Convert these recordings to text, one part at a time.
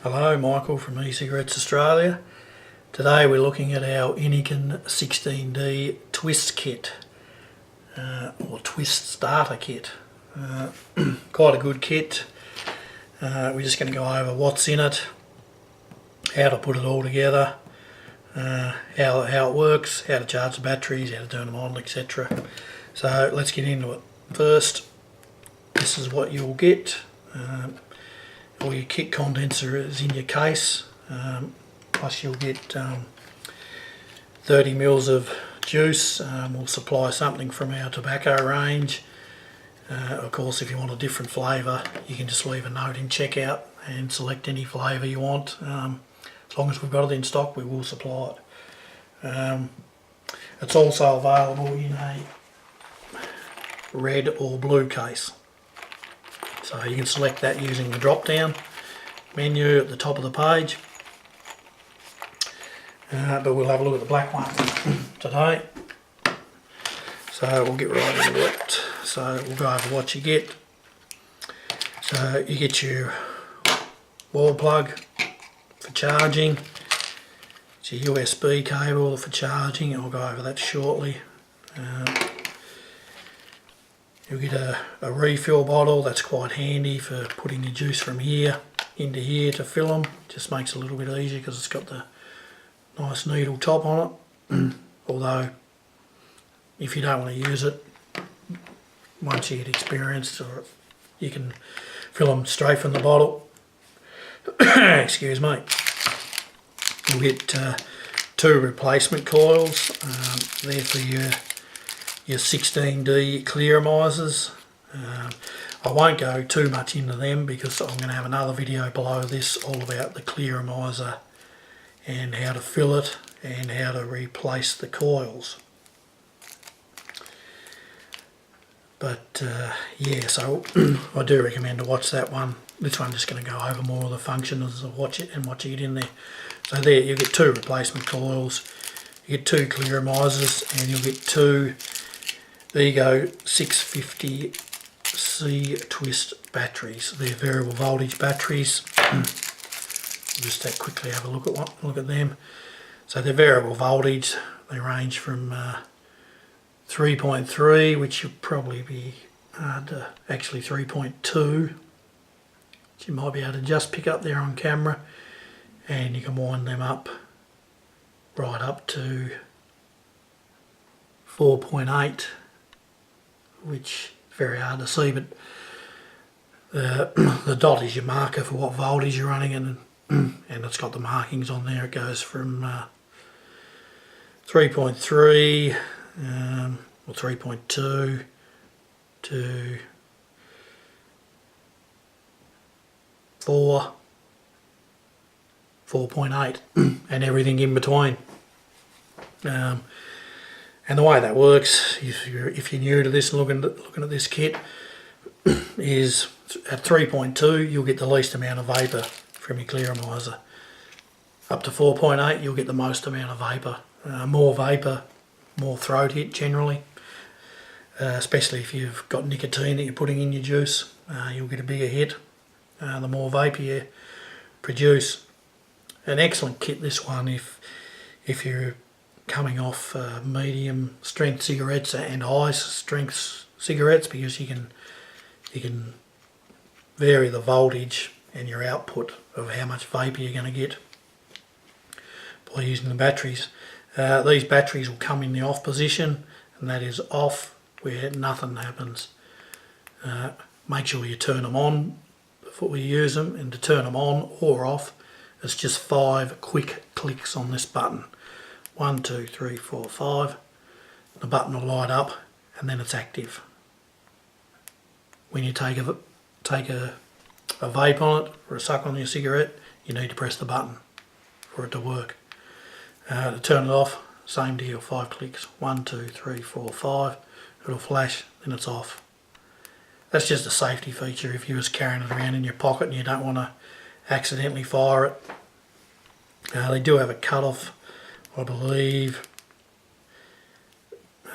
Hello, Michael from E-Cigarettes Australia. Today we're looking at our Innikin 16D twist kit, or twist starter kit. Quite a good kit. We're just going to go over what's in it, how to put it all together, how it works, how to charge the batteries, how to turn them on, etc. So let's get into it. First, this is what you'll get. All your kit condenser is in your case, plus you'll get 30 mils of juice. We'll supply something from our tobacco range. Of course, if you want a different flavour, you can just leave a note in checkout and select any flavour you want. As long as we've got it in stock, we will supply it. It's also available in a red or blue case. So you can select that using the drop down menu at the top of the page, but we'll have a look at the black one today. So we'll get right into it. So we'll go over what you get. So you get your wall plug for charging, it's your USB cable for charging. I'll go over that shortly. You'll get a refill bottle. That's quite handy for putting your juice from here into here to fill them. Just makes it a little bit easier because it's got the nice needle top on it. Although if you don't want to use it, once you get experienced, or you can fill them straight from the bottle. Excuse me. You'll get 2 replacement coils. They're for your 16D clearomisers. I won't go too much into them because I'm going to have another video below this all about the clearomiser and how to fill it and how to replace the coils. But yeah, so I do recommend to watch that one. This one's just going to go over more of the functions of what you get in there. So there you get 2 replacement coils, you get 2 clearomisers, and you'll get 2 Ego 650C twist batteries. They're variable voltage batteries. Just quickly have a look at them. So they're variable voltage. They range from 3.3, which will probably be actually 3.2, which you might be able to just pick up there on camera, and you can wind them up right up to 4.8. which is very hard to see, but the dot is your marker for what voltage you're running, and it's got the markings on there. It goes from 3.3 or 3.2 to 4.8 and everything in between. And the way that works, if you're new to this and looking at this kit, is at 3.2 you'll get the least amount of vapour from your clearomiser. Up to 4.8 you'll get the most amount of vapour. More vapour, more throat hit generally, especially if you've got nicotine that you're putting in your juice. You'll get a bigger hit the more vapour you produce. An excellent kit, this one, if you're coming off medium strength cigarettes and high strength cigarettes, because you can vary the voltage and your output of how much vapour you're going to get by using the batteries. These batteries will come in the off position, and that is off where nothing happens. Make sure you turn them on before you use them, and to turn them on or off, it's just 5 quick clicks on this button. 1, 2, 3, 4, 5. The button will light up, and then it's active. When you take a vape on it or a suck on your cigarette, you need to press the button for it to work. To turn it off, same deal, 5 clicks. 1, 2, 3, 4, 5. It'll flash, then it's off. That's just a safety feature if you was carrying it around in your pocket and you don't want to accidentally fire it. They do have a cut-off, I believe.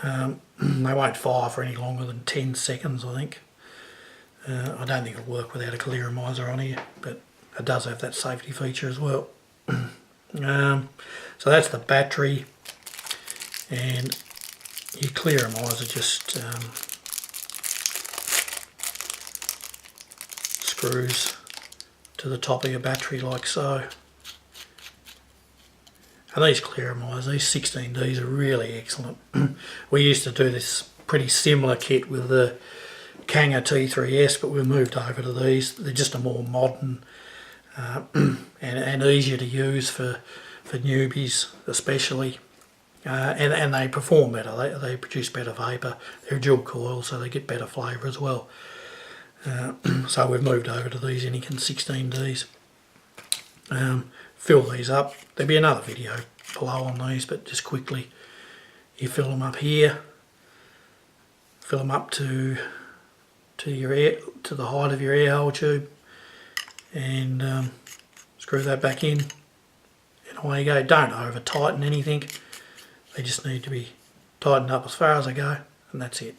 They won't fire for any longer than 10 seconds, I think. I don't think it'll work without a clearomiser on here, but It does have that safety feature as well. So that's the battery, and your clearomiser just screws to the top of your battery like so. And these clearomisers, these 16Ds are really excellent. We used to do this pretty similar kit with the Kanga T3S, but we've moved over to these. They're just a more modern and easier to use for newbies especially. And they perform better, they produce better vapour. They're dual coil, so they get better flavour as well. So we've moved over to these Innikin 16Ds. Fill these up. There'll be another video below on these, but just quickly, you fill them up here. Fill them up to the height of your air hole tube, and screw that back in, and away you go. Don't over tighten anything. They just need to be tightened up as far as they go, and that's it.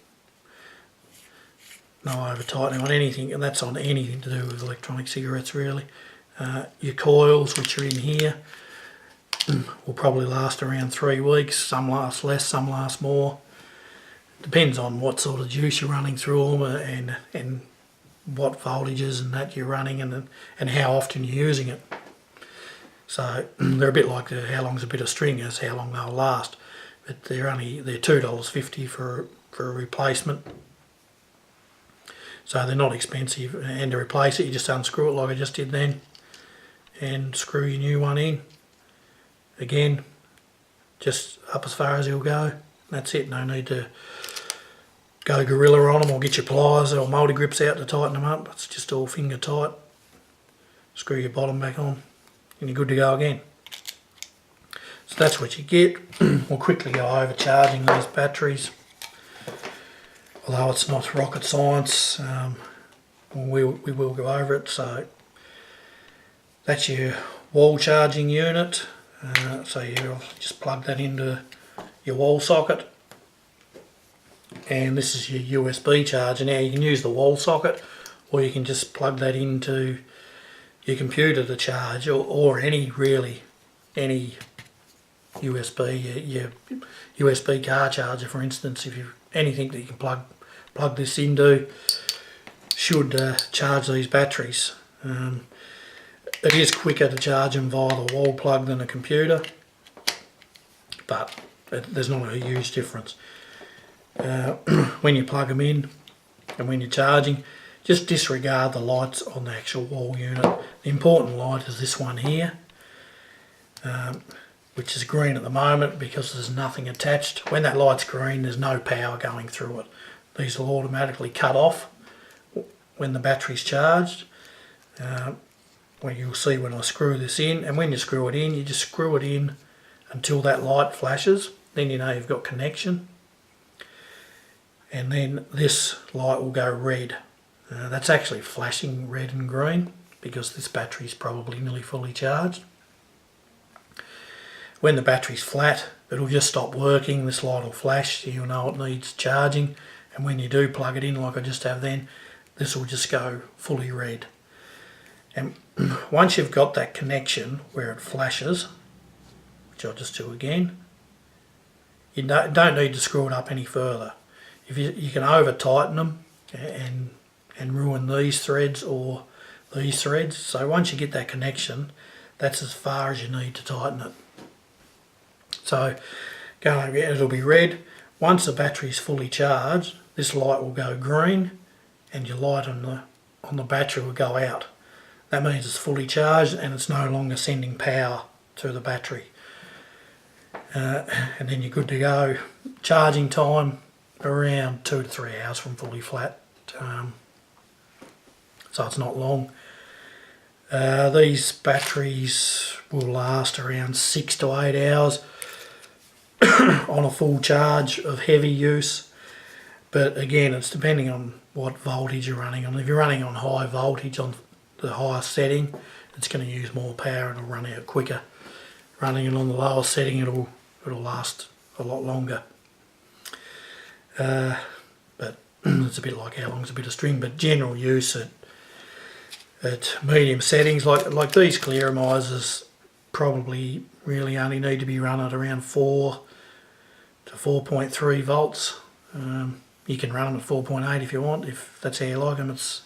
No over tightening on anything, and that's on anything to do with electronic cigarettes really. Your coils, which are in here, will probably last around 3 weeks. Some last less, some last more. Depends on what sort of juice you're running through them, and what voltages and that you're running, and how often you're using it. So they're a bit like how long's a bit of string is, how long they'll last. But they're $2.50 for a replacement. So they're not expensive, and to replace it you just unscrew it like I just did then, and screw your new one in. Again, just up as far as it'll go. That's it. No need to go gorilla on them or get your pliers or multi grips out to tighten them up. It's just all finger tight. Screw your bottom back on and you're good to go again. So that's what you get. We'll quickly go over charging these batteries. Although it's not rocket science, we will go over it. So that's your wall charging unit. So you just plug that into your wall socket, and this is your USB charger. Now you can use the wall socket, or you can just plug that into your computer to charge, or any USB, your USB car charger for instance. If you anything that you can plug this into should charge these batteries. It is quicker to charge them via the wall plug than a computer, but there's not a huge difference. When you plug them in and when you're charging, just disregard the lights on the actual wall unit. The important light is this one here, which is green at the moment because there's nothing attached. When that light's green, there's no power going through it. These will automatically cut off when the battery's charged. Well, you'll see when I screw this in, and when you screw it in, you just screw it in until that light flashes. Then you know you've got connection, and then this light will go red. That's actually flashing red and green because this battery is probably nearly fully charged. When the battery's flat, it'll just stop working. This light will flash, so you'll know it needs charging, and when you do plug it in like I just have then, this will just go fully red. And once you've got that connection where it flashes, which I'll just do again, you don't need to screw it up any further. If you can over tighten them and ruin these threads or these threads. So once you get that connection, that's as far as you need to tighten it. So going again, it'll be red. Once the battery's fully charged, this light will go green, and your light on the battery will go out. That means it's fully charged and it's no longer sending power to the battery. And then you're good to go. Charging time around 2 to 3 hours from fully flat. So it's not long. These batteries will last around 6 to 8 hours on a full charge of heavy use. But again, it's depending on what voltage you're running on. If you're running on high voltage on the highest setting, it's going to use more power and it'll run out quicker. Running it on the lowest setting, it'll last a lot longer. But it's a bit like how long's a bit of string. But general use at at medium settings, like these clearomisers probably really only need to be run at around 4 to 4.3 volts. You can run them at 4.8 if you want, if that's how you like them. It's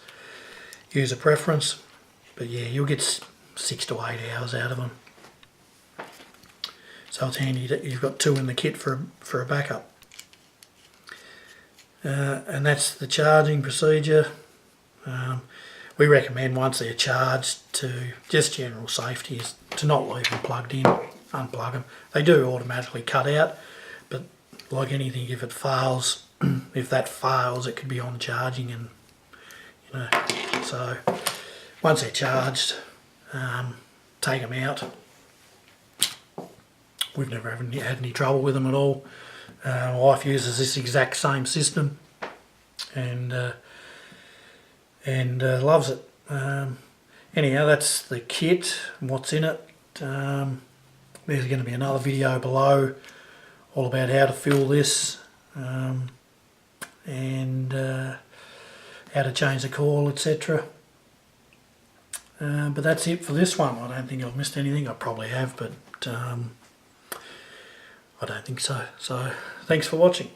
user preference, but yeah, you'll get 6 to 8 hours out of them. So it's handy that you've got 2 in the kit for a backup. And that's the charging procedure. We recommend once they're charged, to just general safety, is to not leave them plugged in, unplug them. They do automatically cut out, but like anything, if it fails, if that fails, it could be on charging, and you know. So once they're charged, take them out. We've never had any trouble with them at all. My wife uses this exact same system, and loves it. Anyhow, that's the kit and what's in it. There's going to be another video below all about how to fill this, and how to change the coil, etc. But that's it for this one. I don't think I've missed anything. I probably have, but I don't think so. So thanks for watching.